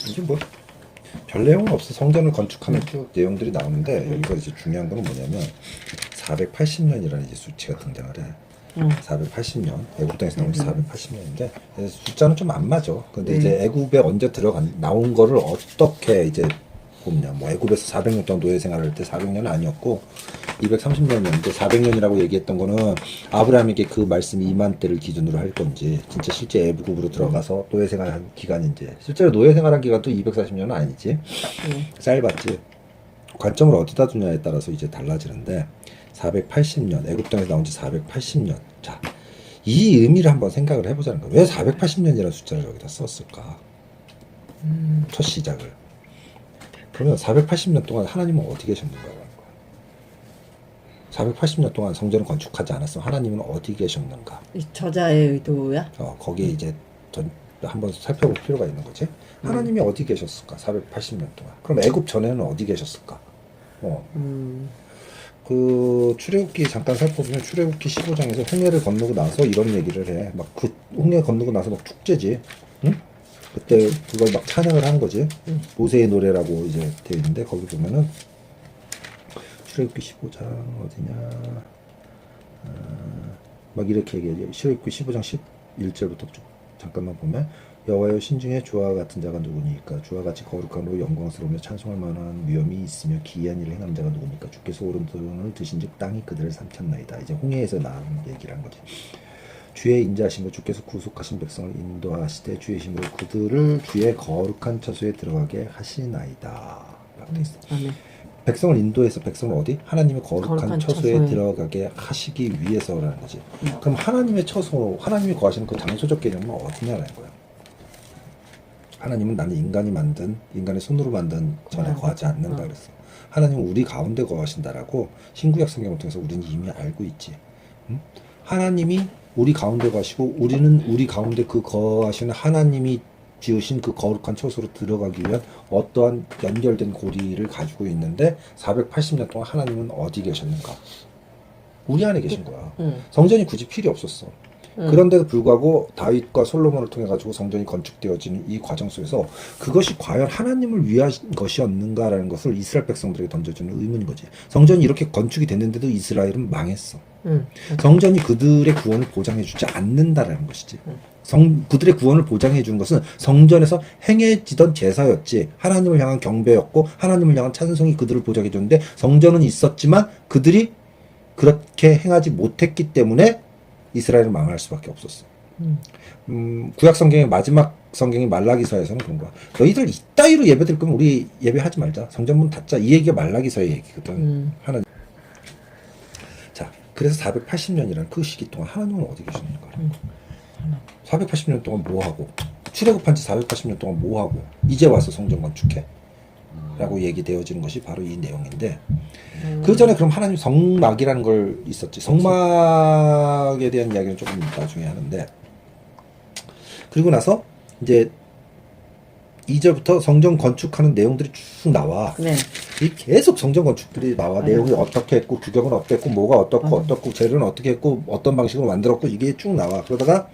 이게 뭐 별 내용은 없어. 성전을 건축하는 쭉 내용들이 나오는데 여기서 이제 중요한 건 뭐냐면 480년이라는 이제 수치가 등장을 해. 480년 애굽 땅에서 나온 지 480년인데 숫자는 좀 안 맞아. 근데 이제 애굽에 언제 나온 거를 어떻게 이제 보냐. 뭐 애굽에서 400년 동안 노예 생활을 할 때 400년은 아니었고 230년이었는데 400년이라고 얘기했던 거는 아브라함에게 그 말씀 2만 때를 기준으로 할 건지 진짜 실제 애굽으로 들어가서 노예 생활한 기간인지 실제로 노예 생활한 기간도 240년은 아니지. 짧았지. 관점을 어디다 두냐에 따라서 이제 달라지는데 480년 애굽 땅에서 나온 지 480년. 자, 이 의미를 한번 생각을 해보자는 거야. 왜 480년이라는 숫자를 여기다 썼을까? 첫 시작을. 그러면 480년 동안 하나님은 어디 계셨는가라는 거야. 480년 동안 성전을 건축하지 않았으면 하나님은 어디 계셨는가? 이 저자의 의도야? 거기에 이제 한번 살펴볼 필요가 있는 거지. 하나님이 어디 계셨을까? 480년 동안. 그럼 애굽 전에는 어디 계셨을까? 그 출애굽기 잠깐 살펴보면 출애굽기 15장에서 홍해를 건너고 나서 이런 얘기를 해. 막 그 홍해 건너고 나서 막 축제지. 응? 그때 그걸 막 찬양을 한 거지. 모세의 노래라고 이제 되어 있는데 거기 보면은 출애굽기 15장 어디냐? 막 이렇게 얘기해. 출애굽기 15장 11절부터 쭉 잠깐만 보면 여호와여 신중에 주와 같은 자가 누구니까 주와 같이 거룩하고 영광스러우며 찬송할 만한 위엄이 있으며 기이한 일을 행한 자가 누구니까 주께서 오른손을 드신즉 땅이 그들을 삼켰나이다. 이제 홍해에서 나온 얘기를 한 거지. 주의 인자하심과 주께서 구속하신 백성을 인도하시되 주의 힘으로 그들을 주의 거룩한 처소에 들어가게 하시나이다 라고 돼 있어. 백성을 인도해서 백성을 어디? 하나님의 거룩한 처소에 들어가게 하시기 위해서라는 거지. 그럼 하나님의 처소, 하나님이 거하시는 그 장소적 개념은 어디냐라는 거야. 하나님은 나는 인간의 손으로 만든 전에 거하지 않는다 그랬어. 하나님은 우리 가운데 거하신다라고 신구약 성경을 통해서 우리는 이미 알고 있지. 응? 하나님이 우리 가운데 거하시고 우리는 우리 가운데 그 거하시는 하나님이 지으신 그 거룩한 처소로 들어가기 위한 어떠한 연결된 고리를 가지고 있는데 480년 동안 하나님은 어디 계셨는가? 우리 안에 계신 거야. 성전이 굳이 필요 없었어. 그런데도 불구하고 다윗과 솔로몬을 통해 가지고 성전이 건축되어지는 이 과정 속에서 그것이 과연 하나님을 위한 것이었는가라는 것을 이스라엘 백성들에게 던져주는 의문인 거지. 성전이 이렇게 건축이 됐는데도 이스라엘은 망했어. 성전이 그들의 구원을 보장해주지 않는다라는 것이지. 그들의 구원을 보장해주는 것은 성전에서 행해지던 제사였지 하나님을 향한 경배였고 하나님을 향한 찬송이 그들을 보장해줬는데 성전은 있었지만 그들이 그렇게 행하지 못했기 때문에 이스라엘은 망할 수밖에 없었어. 구약 성경의 마지막 성경인 말라기서에서는 그런 거야. 너희들 이따위로 예배드릴 거면 우리 예배하지 말자. 성전문 닫자. 이 얘기가 말라기서의 얘기거든. 하나님. 자, 그래서 480년이라는 그 시기 동안 하나님은 어디 계셨는가? 480년 동안 뭐 하고? 출애굽한 지 480년 동안 뭐 하고? 이제 와서 성전 건축해? 라고 얘기되어지는 것이 바로 이 내용인데 그 전에 그럼 하나님 성막이라는 걸 있었지. 성막에 대한 이야기는 조금 나중에 하는데 그리고 나서 이제 2절부터 성전 건축하는 내용들이 쭉 나와. 이 계속 성전 건축들이 나와. 내용이 어떻게 했고 규격은 어땠고 뭐가 어떻고 재료는 어떻게 했고 어떤 방식으로 만들었고 이게 쭉 나와. 그러다가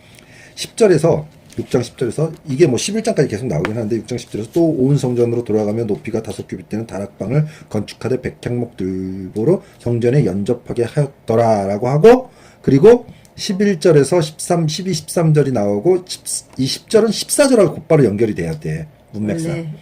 10절에서 6장 10절에서 이게 뭐 11장까지 계속 나오긴 하는데 6장 10절에서 또 온 성전으로 돌아가며 높이가 5규빗 되는 다락방을 건축하되 백향목 들보로 성전에 연접하게 하였더라라고 하고 그리고 11절에서 12, 13절이 나오고 이 10절은 14절하고 곧바로 연결이 돼야 돼. 문맥상.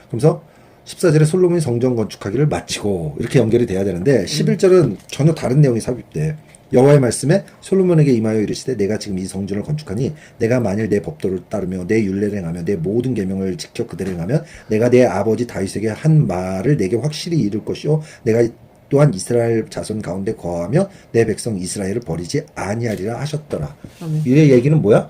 그러면서 14절에 솔로몬이 성전 건축하기를 마치고 이렇게 연결이 돼야 되는데 11절은 전혀 다른 내용이 삽입돼. 여호와의 말씀에 솔로몬에게 임하여 이르시되 내가 지금 이 성전을 건축하니 내가 만일 내 법도를 따르며 내 율례를 행하며 내 모든 계명을 지켜 그대로 행하면 내가 내 아버지 다윗에게 한 말을 내게 확실히 이룰 것이요 내가 또한 이스라엘 자손 가운데 거하며 내 백성 이스라엘을 버리지 아니하리라 하셨더라. 이 얘기는 뭐야?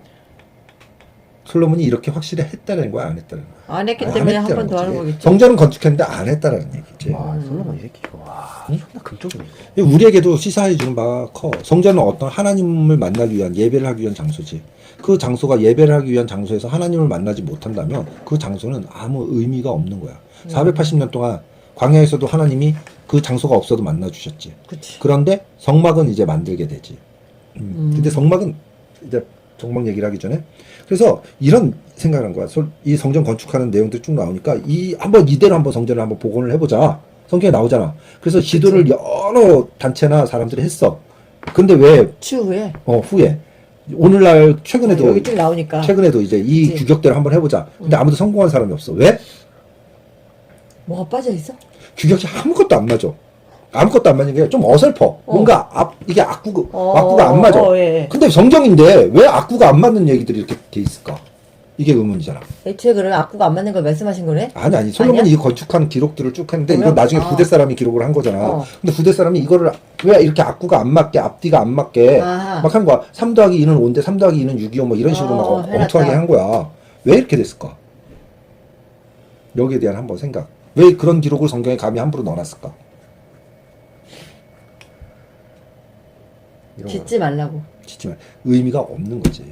솔로몬이 이렇게 확실히 했다는 거야, 안 했다는 거야? 안 했기 때문에 한 번 더 하는 거겠지. 성전은 건축했는데 안 했다라는 얘기지. 와, 솔로몬 이 새끼가 와, 존나 극적이네. 우리에게도 시사해 주는 바가 커. 성전은 어떤 하나님을 만나기 위한 예배를 하기 위한 장소지. 그 장소가 예배를 하기 위한 장소에서 하나님을 만나지 못한다면 그 장소는 아무 의미가 없는 거야. 480년 동안 광야에서도 하나님이 그 장소가 없어도 만나 주셨지. 그런데 성막은 이제 만들게 되지. 근데 성막은 이제 정막 얘기를 하기 전에 그래서 이런 생각한 거야. 이 성전 건축하는 내용들이 쭉 나오니까 한번 이대로 한번 성전을 한번 복원을 해보자. 성경에 나오잖아. 그래서 시도를 여러 단체나 사람들이 했어. 근데 왜 추후에 후에 오늘날 최근에도 여기 쭉 나오니까 최근에도 이제 이 그치. 규격대로 한번 해보자. 근데 아무도 성공한 사람이 없어. 왜? 뭐가 빠져 있어? 규격이 아무것도 안 맞아. 아무것도 안 맞는 게 좀 어설퍼. 뭔가 이게 악구가 안 맞아. 예. 근데 성경인데 왜 악구가 안 맞는 얘기들이 이렇게 돼 있을까? 이게 의문이잖아. 애초에 그러면 악구가 안 맞는 걸 말씀하신 거네? 아니 솔로몬이 아니야? 이 건축한 기록들을 쭉 했는데 이거 그러면? 나중에 후대 사람이 기록을 한 거잖아. 어. 근데 후대 사람이 이거를 왜 이렇게 악구가 안 맞게 앞뒤가 안 맞게 아하. 막 한 거야. 3 더하기 2는 5인데 3 더하기 2는 6이요 뭐 이런 식으로 막 해놨다. 엉뚱하게 한 거야. 왜 이렇게 됐을까? 여기에 대한 한번 생각. 왜 그런 기록을 성경에 감히 함부로 넣어놨을까? 이런 거. 짓지 말라고. 짓지만 의미가 없는 거지.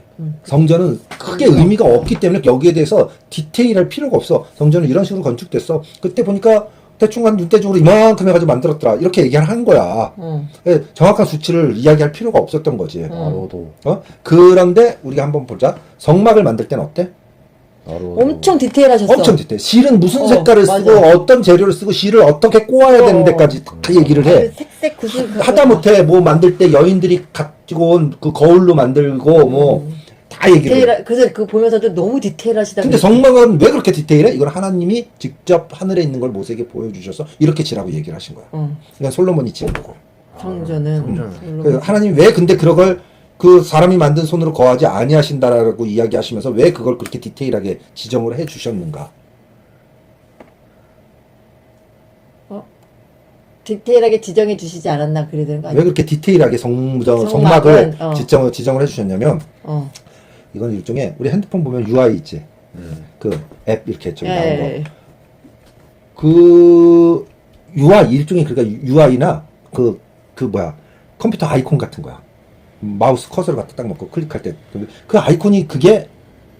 성전은 크게 의미가 없기 때문에 여기에 대해서 디테일할 필요가 없어. 성전은 이런 식으로 건축됐어. 그때 보니까 대충 한 눈대중으로 이만큼 해가지고 만들었더라. 이렇게 얘기를 하는 거야. 예, 정확한 수치를 이야기할 필요가 없었던 거지. 나로도 그런데 우리가 한번 보자. 성막을 만들 때는 어때? 엄청 디테일하셨어. 엄청 디테일. 실은 무슨 색깔을 맞아. 쓰고 어떤 재료를 쓰고 실을 어떻게 꼬아야 되는 데까지 다 얘기를 해. 색색 구슬 하다못해 뭐 만들 때 여인들이 가지고 온 그 거울로 만들고 뭐 다 얘기를 해. 디테일. 그래서 그거 보면서도 너무 디테일하시다. 근데 성막은 왜 그렇게 디테일해? 이건 하나님이 직접 하늘에 있는 걸 모세에게 보여주셔서 이렇게 지라고 얘기를 하신 거야. 그러니까 솔로몬이 지은 거고. 성전은 그래서 하나님이 왜 근데 그걸 그 사람이 만든 손으로 거하지 아니하신다라고 이야기하시면서 왜 그걸 그렇게 디테일하게 지정을 해 주셨는가? 디테일하게 지정해 주시지 않았나 그래야 되는 거 왜 아니야? 그렇게 디테일하게 성막을 성막은, 지정을 해 주셨냐면 이건 일종의 우리 핸드폰 보면 UI 있지. 그 앱 이렇게 저기 나온 거. 예. 그 UI 일종의 그러니까 UI나 그 뭐야 컴퓨터 아이콘 같은 거야. 마우스 커서를 갖다 딱 놓고 클릭할 때 그 아이콘이 그게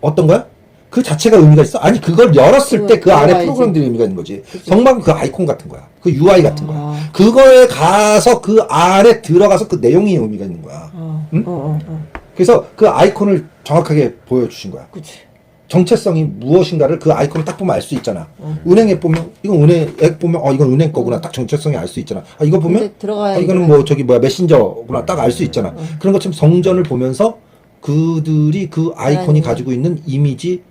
어떤 거야? 그 자체가 의미가 있어? 아니 그걸 열었을 때 그 안에 UI지. 프로그램들이 의미가 있는 거지. 성막은 그 아이콘 같은 거야. 그 UI 같은 거야. 아. 그거에 가서 그 안에 들어가서 그 내용이 의미가 있는 거야. 그래서 그 아이콘을 정확하게 보여주신 거야. 그치. 정체성이 무엇인가를 그 아이콘을 딱 보면 알 수 있잖아. 은행 앱 보면 이건 은행 앱 보면 이건 은행 거구나. 딱 정체성이 알 수 있잖아. 이거 보면 근데 들어가야 이거는 뭐 저기 뭐야 메신저구나. 딱 알 수 있잖아. 그런 것처럼 성전을 보면서 그들이 그 아이콘이 하나님의 가지고 있는 이미지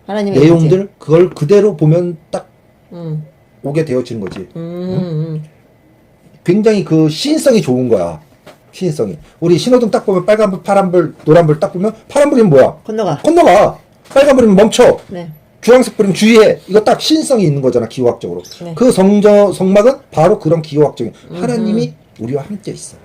하나님의 내용들 그걸 그대로 보면 딱 음. 오게 되어지는 거지. 굉장히 그 시인성이 좋은 거야. 시인성이. 우리 신호등 딱 보면 빨간불, 파란불, 노란불 딱 보면 파란불이면 뭐야? 건너가. 빨간불이면 멈춰. 네. 주황색 불이면 주의해. 이거 딱 시인성이 있는 거잖아. 기호학적으로. 네. 그 성막은 바로 그런 기호학적인 하나님이 우리와 함께 있어.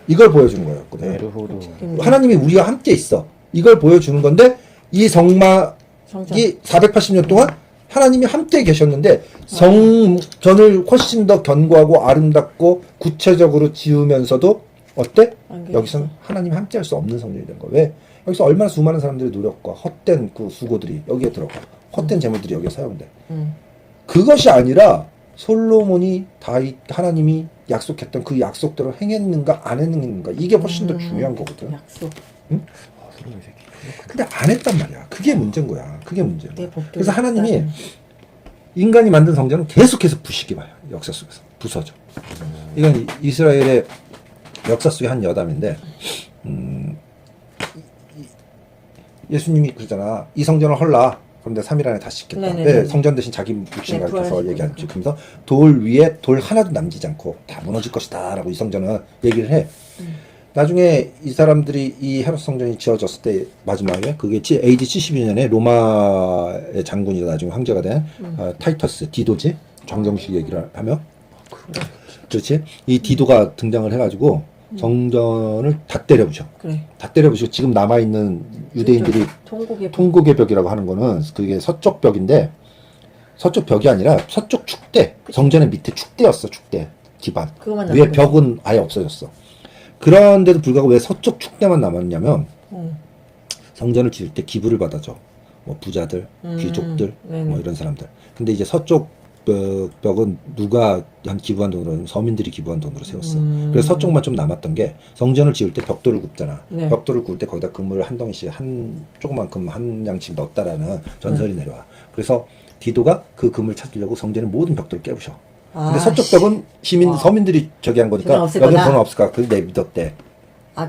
이걸 보여주는 거였거든. 에르호도 하나님이 우리와 함께 있어. 이걸 보여주는 건데 이 성막이 480년 동안 하나님이 함께 계셨는데 성전을 훨씬 더 견고하고 아름답고 구체적으로 지으면서도 어때? 여기서는 하나님이 함께 할 수 없는 성전이 된 거야. 왜? 여기서 얼마나 수많은 사람들의 노력과 헛된 그 수고들이 여기에 들어가. 헛된 재물들이 여기에 사용돼. 그것이 아니라 솔로몬이 하나님이 약속했던 그 약속대로 행했는가 안 했는가 이게 훨씬 더 중요한 거거든. 약속. 응? 솔로몬 새끼 근데 안 했단 말이야. 그게 문제인 거야. 그게 문제야. 내 법도 그래서 하나님이 있다. 인간이 인간이 만든 성전은 계속해서 부시기 봐요. 역사 속에서. 부서져. 이건 이스라엘의 역사 속의 한 여담인데 예수님이 그러잖아. 이 성전을 헐라. 그럼 내가 3일 안에 다시 짓겠다. 네네네. 네, 성전 대신 자기 육신 네, 가르쳐서 부활하실 얘기하는 거니까. 그러면서 돌 위에 돌 하나도 남기지 않고 다 무너질 것이다 라고 이 성전은 얘기를 해. 나중에 이 사람들이 이 헤롯 성전이 지어졌을 때 마지막에 그게 AD 72년에 로마의 장군이자 나중에 황제가 된 타이터스 디도지 정정식 얘기를 하며 그렇지 이 디도가 등장을 해가지고 성전을 다 때려부셔. 그래. 다 때려부시고 지금 남아있는 유대인들이 통곡의 벽이라고 하는 거는 그게 서쪽 벽인데 서쪽 벽이 아니라 서쪽 축대 성전의 밑에 축대였어. 축대 기반 그거만 위에 벽은 아예 없어졌어. 그런데도 불구하고 왜 서쪽 축대만 남았냐면 성전을 지을 때 기부를 받아줘. 뭐 부자들, 귀족들, 네네. 뭐 이런 사람들. 근데 이제 서쪽 벽은 누가 한 기부한 돈으로 서민들이 기부한 돈으로 세웠어. 그래서 서쪽만 좀 남았던 게 성전을 지을 때 벽돌을 굽잖아. 네. 벽돌을 구울 때 거기다 그물을 한 덩이씩 한 조그만큼 한 양씩 넣었다라는 전설이 내려와. 그래서 디도가 그 금을 찾으려고 성전의 모든 벽돌을 깨부셔. 근데 서쪽 벽은 서민들이 저기 한 거니까 돈 없을 여기는 거다. 돈 없을까? 그래서 내믿었대.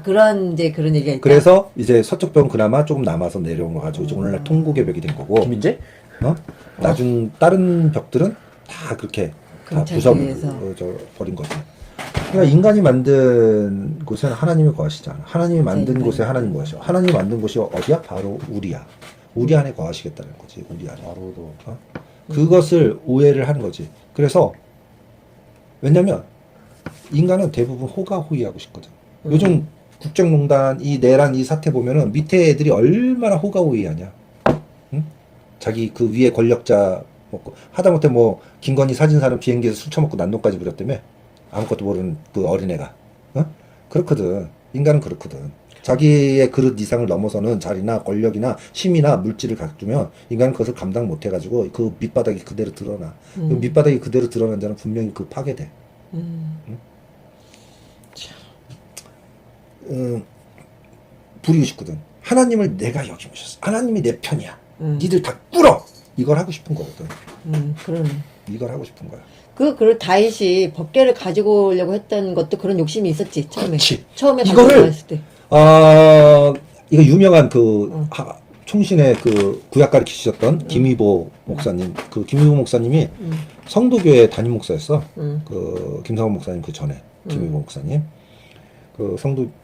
그런 얘기가 있다. 그래서 이제 서쪽 벽은 그나마 조금 남아서 내려온 거 가지고 이제 오늘날 통곡의 벽이 된 거고. 김민재? 나중 다른 벽들은 다 그렇게 다 부숴 버린 거지. 그러니까 인간이 만든 곳에는 하나님이 거하시지 않아. 하나님이 만든 곳에 하나님 거하셔. 하나님이 만든 곳이 어디야? 바로 우리야. 우리 안에 거하시겠다는 거지. 우리 안에. 바로도. 그것을 오해를 하는 거지. 그래서 왜냐면 인간은 대부분 호가호위하고 싶거든. 요즘 국정농단 이 내란 이 사태 보면은 밑에 애들이 얼마나 호가호위하냐. 응? 자기 그 위에 권력자 먹고 하다못해 뭐 김건희 사진사는 비행기에서 술 처먹고 난동까지 부렸다며. 아무것도 모르는 그 어린애가. 그렇거든. 인간은 그렇거든. 자기의 그릇 이상을 넘어서는 자리나 권력이나 힘이나 물질을 갖두면 인간은 그것을 감당 못 해가지고 그 밑바닥이 그대로 드러나. 그 밑바닥이 그대로 드러난 자는 분명히 그 파괴돼. 부리고 싶거든. 하나님을 내가 여기 모셨어. 하나님이 내 편이야. 니들 다 꿇어. 이걸 하고 싶은 거거든. 그러네. 이걸 하고 싶은 거야. 그리고 다윗이 법궤를 가지고 오려고 했던 것도 그런 욕심이 있었지, 처음에. 그렇지. 처음에 이거를, 했을 때. 이거 유명한 총신의 그 구약 가르치셨던 김위보 목사님, 그 김위보 목사님이 성도교회 담임 목사였어. 그 김상원 목사님 그 전에 김위보 목사님. 그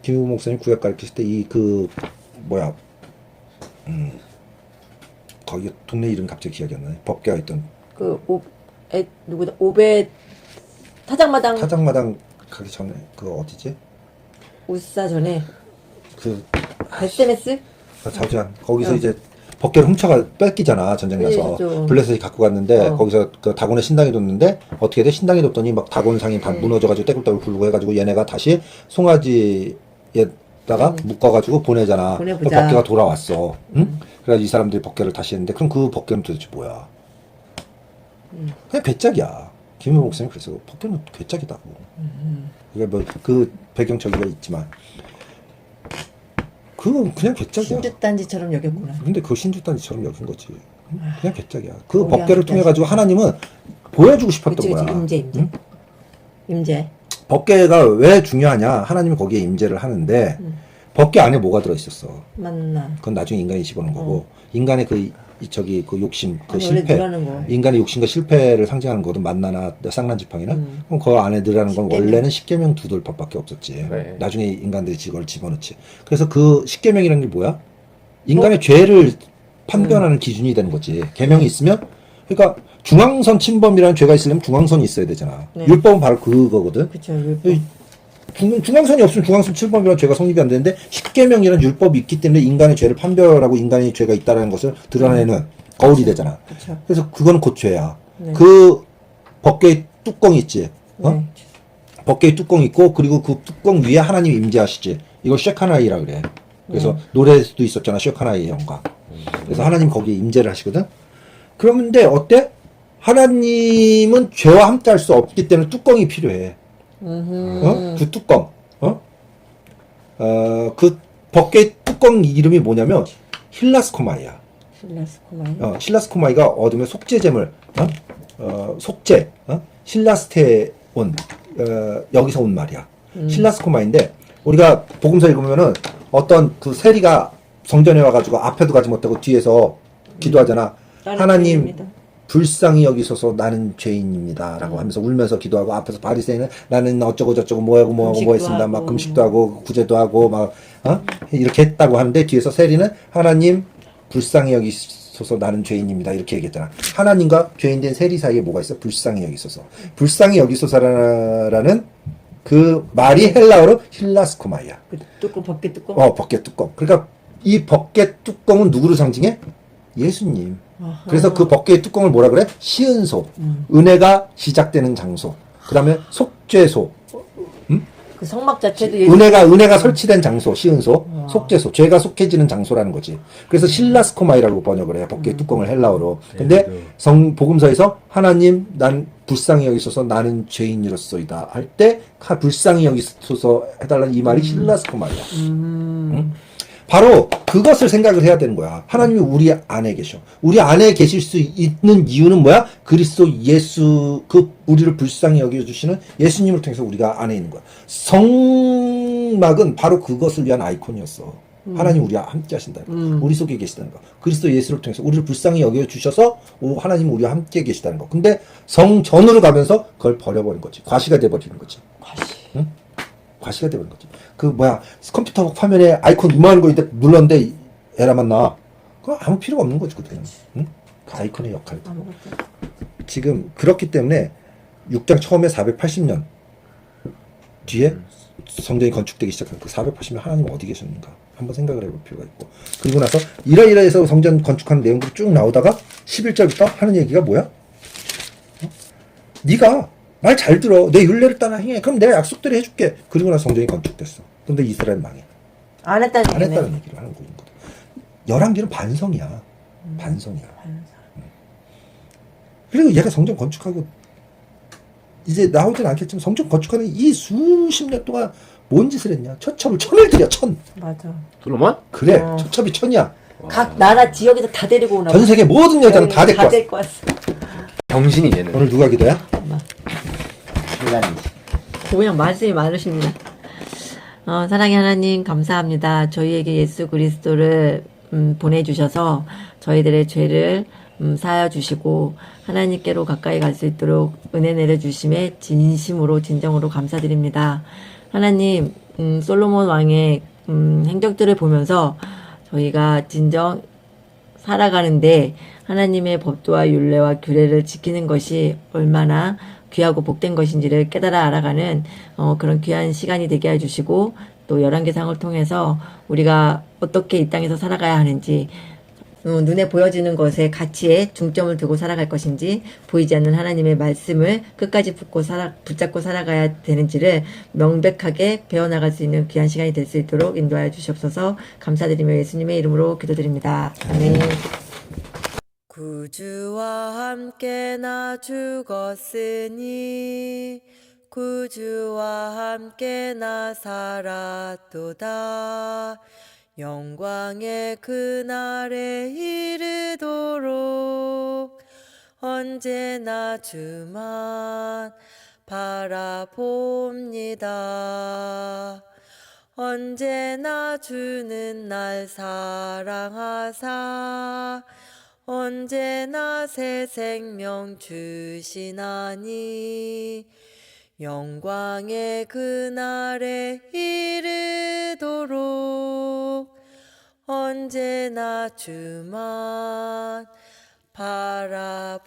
김위보 목사님 구약 가르치실 때 거기 동네 이름 갑자기 기억이 안 나네. 법궤가 있던. 누구다? 오베 타작마당 가기 전에 그 어디지? 우사 전에 베세메스? 베세메스? 자주한 거기서 이제 법궤를 뺏기잖아 전쟁 가서 그렇죠. 블레셋이 갖고 갔는데 거기서 그 다곤의 신당이 뒀는데 어떻게 돼? 신당이 뒀더니 막 다곤상이 다 무너져가지고 떼굴떼굴 굴고 해가지고 얘네가 다시 송아지에다가 묶어가지고 보내잖아. 보내보자. 법궤가 돌아왔어. 응? 그래서 이 사람들이 법궤를 다시 했는데 그럼 그 법궤는 도대체 뭐야? 그냥 괴짝이야. 김효 목사님 그래서 법궤는 괴짝이다고. 그게 뭐 그 배경 저기가 있지만 그건 그냥 괴짝이야. 신주단지처럼 여겼구나. 근데 그 신주단지처럼 여긴 거지. 그냥 괴짝이야. 그 법궤를 통해 가지고 하나님은 보여주고 싶었던 거야. 임재. 법궤가 왜 중요하냐? 하나님이 거기에 임재를 하는데 법궤 안에 뭐가 들어 있었어? 만나. 그건 나중에 인간이 집어넣은 거고 인간의 그 욕심, 그 아니, 실패, 원래 넣으라는 거. 인간의 욕심과 실패를 상징하는 거거든. 만나나 쌍난지팡이나. 그럼 그 안에 넣으라는 건 십계명. 원래는 십계명 두돌법밖에 없었지. 네. 나중에 인간들이 이걸 집어넣지. 그래서 그 십계명이라는 게 뭐야? 인간의 죄를 판별하는 기준이 되는 거지. 계명이 있으면, 그러니까 중앙선 침범이라는 죄가 있으려면 중앙선이 있어야 되잖아. 네. 율법은 바로 그거거든. 그쵸. 중앙선이 없으면 중앙선 침범이라는 죄가 성립이 안 되는데 십계명이라는 율법이 있기 때문에 인간의 죄를 판별하고 인간의 죄가 있다는 것을 드러내는 거울이 되잖아. 그쵸. 그래서 그건 곧 죄야. 네. 그 법궤의 뚜껑 있지. 네. 법궤의 뚜껑 있고 그리고 그 뚜껑 위에 하나님이 임재하시지. 이걸 쉐카나이라 그래. 그래서 노래도 있었잖아. 쉐카나이의 영광. 그래서 하나님 거기에 임재를 하시거든. 그런데 어때? 하나님은 죄와 함께 할 수 없기 때문에 뚜껑이 필요해. 그 뚜껑, 그 법궤 뚜껑 이름이 뭐냐면 힐라스코마이야. 힐라스코마이가 얻으면 속죄제물, 속죄, 힐라스테온, 여기서 온 말이야. 힐라스코마인데 우리가 복음서 읽으면은 어떤 그 세리가 성전에 와가지고 앞에도 가지 못하고 뒤에서 기도하잖아. 하나님. 불쌍히 여기소서 나는 죄인입니다. 라고 하면서 울면서 기도하고 앞에서 바리새인은 나는 어쩌고 저쩌고 뭐하고 뭐 했습니다. 막 금식도 하고 구제도 하고 막 이렇게 했다고 하는데 뒤에서 세리는 하나님 불쌍히 여기소서 나는 죄인입니다. 이렇게 얘기했잖아. 하나님과 죄인된 세리 사이에 뭐가 있어? 불쌍히 여기소서. 불쌍히 여기소서라는 그 말이 헬라어로 힐라스코마이야. 그 뚜껑, 법궤 뚜껑? 법궤 뚜껑. 그러니까 이 법궤 뚜껑은 누구를 상징해? 예수님. 아하. 그래서 그 법궤의 뚜껑을 뭐라 그래? 시은소. 은혜가 시작되는 장소. 그 다음에 속죄소. 그 성막 자체도 은혜가 설치된 장소, 시은소, 속죄소, 죄가 속해지는 장소라는 거지. 그래서 실라스코마이라고 번역을 해요. 법계의 뚜껑을 헬라어로. 근데 복음서에서 하나님 난 불쌍히 여기소서 나는 죄인이로소이다 할 때 불쌍히 여기소서 해달라는 이 말이 실라스코마이야. 응? 바로 그것을 생각을 해야 되는 거야. 하나님이 우리 안에 계셔. 우리 안에 계실 수 있는 이유는 뭐야? 그리스도 예수, 우리를 불쌍히 여겨주시는 예수님을 통해서 우리가 안에 있는 거야. 성막은 바로 그것을 위한 아이콘이었어. 하나님 우리와 함께 하신다는 거. 우리 속에 계시다는 거. 그리스도 예수를 통해서 우리를 불쌍히 여겨주셔서 하나님 우리와 함께 계시다는 거. 근데 성전으로 가면서 그걸 버려버린 거지. 과시가 돼버리는 거지. 응? 과시가 돼버린 거지. 컴퓨터 화면에 아이콘 이만한 거 있는데 눌렀는데 에러만 나와. 그거 아무 필요가 없는 거지, 그때는. 응? 그 아이콘의 역할. 지금 그렇기 때문에 6장 처음에 480년 뒤에 성전이 건축되기 시작한 그 480년 하나님 어디 계셨는가 한번 생각을 해볼 필요가 있고, 그리고 나서 이러이러해서 성전 건축하는 내용들이 쭉 나오다가 11절부터 하는 얘기가 뭐야? 네가 말 잘 들어. 내 율례를 따라 행해. 그럼 내가 약속대로 해줄게. 그리고 나서 성전이 건축됐어. 근데 이스라엘 망해. 안 했다는 안 했다는 얘기를 하는 거거든. 열왕기는 반성이야. 반성이야. 그리고 얘가 성전 건축하고 이제 나오진 않겠지만 성전 건축하는 이 수십 년 동안 뭔 짓을 했냐? 처첩을 천을 들여 천. 맞아. 솔로몬? 그래. 처첩이 천이야. 각 나라 지역에서 다 데리고 오나 봐. 전 세계 모든 여자는 다 데리고 왔어. 데리고 왔어. 병신이 얘는. 오늘 누가 기도야? 그냥 말씀이 많으십니다. 사랑의 하나님 감사합니다. 저희에게 예수 그리스도를 보내주셔서 저희들의 죄를 사하여 주시고 하나님께로 가까이 갈 수 있도록 은혜 내려주심에 진심으로 진정으로 감사드립니다. 하나님 솔로몬 왕의 행적들을 보면서 저희가 진정 살아가는데 하나님의 법도와 율례와 규례를 지키는 것이 얼마나 귀하고 복된 것인지를 깨달아 알아가는 그런 귀한 시간이 되게 해주시고, 또 열왕기상을 통해서 우리가 어떻게 이 땅에서 살아가야 하는지, 눈에 보여지는 것에 가치에 중점을 두고 살아갈 것인지, 보이지 않는 하나님의 말씀을 끝까지 붙잡고 살아가야 되는지를 명백하게 배워나갈 수 있는 귀한 시간이 될 수 있도록 인도하여 주시옵소서. 감사드리며 예수님의 이름으로 기도드립니다. 아멘. 구주와 함께 나 죽었으니 구주와 함께 나 살았도다. 영광의 그날에 이르도록 언제나 주만 바라봅니다. 언제나 주는 날 사랑하사 언제나 새 생명 주시나니 영광의 그날에 이르도록 언제나 주만 바라봅니다.